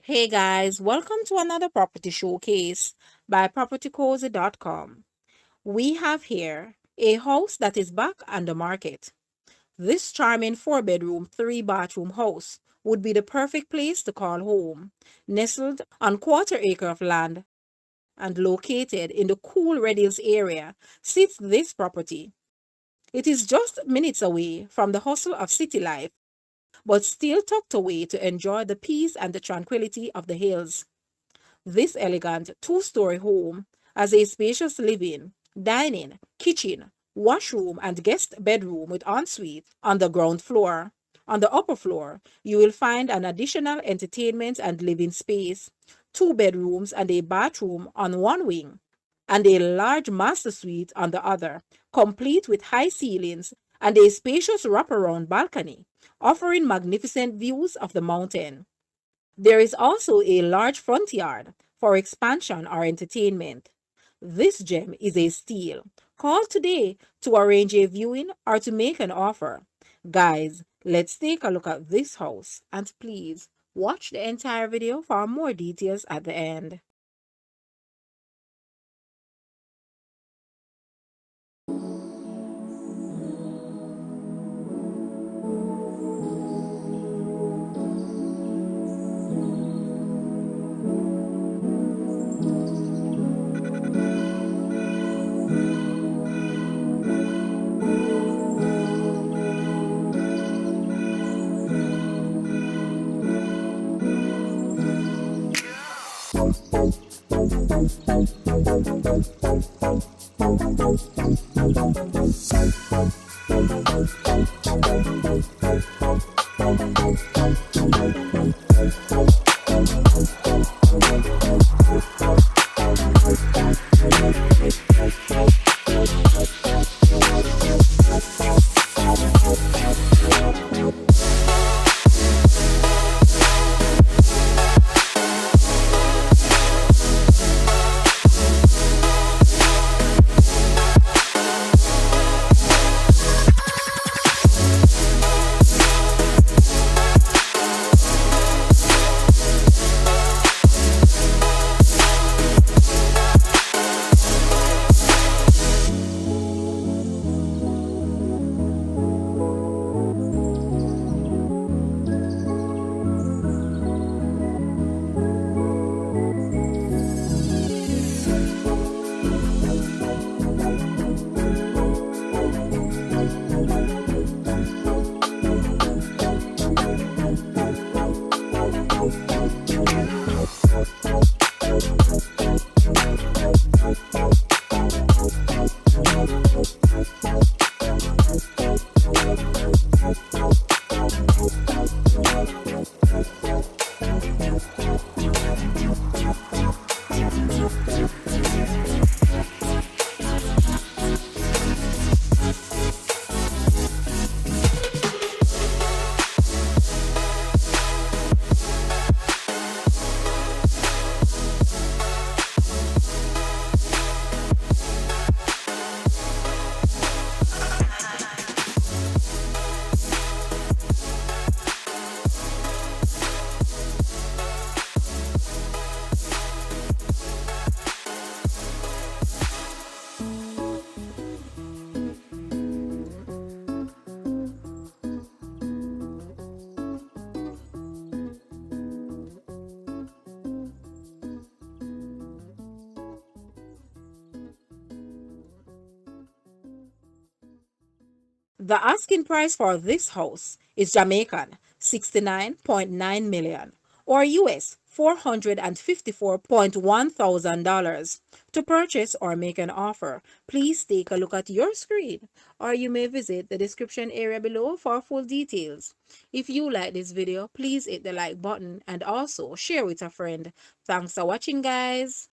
Hey guys, welcome to another property showcase by propertycozy.com. We have here a house that is back on the market. This charming 4-bedroom, 3-bathroom house would be the perfect place to call home. Nestled on quarter-acre of land and located in the cool Red Hills area sits this property. It is just minutes away from the hustle of city life, but still tucked away to enjoy the peace and the tranquility of the hills. This elegant two-story home has a spacious living, dining, kitchen, washroom, and guest bedroom with ensuite on the ground floor. On the upper floor, you will find an additional entertainment and living space, 2 bedrooms and a bathroom on one wing, and a large master suite on the other, complete with high ceilings and a spacious wraparound balcony, offering magnificent views of the mountain. There is also a large front yard for expansion or entertainment. This gem is a steal. Call today to arrange a viewing or to make an offer. Guys, let's take a look at this house and please watch the entire video for more details at the end. The asking price for this house is Jamaican 69.9 million or US $454.1 thousand. To purchase or make an offer, please take a look at your screen or you may visit the description area below for full details. If you like this video, please hit the like button and also share with a friend. Thanks for watching, guys.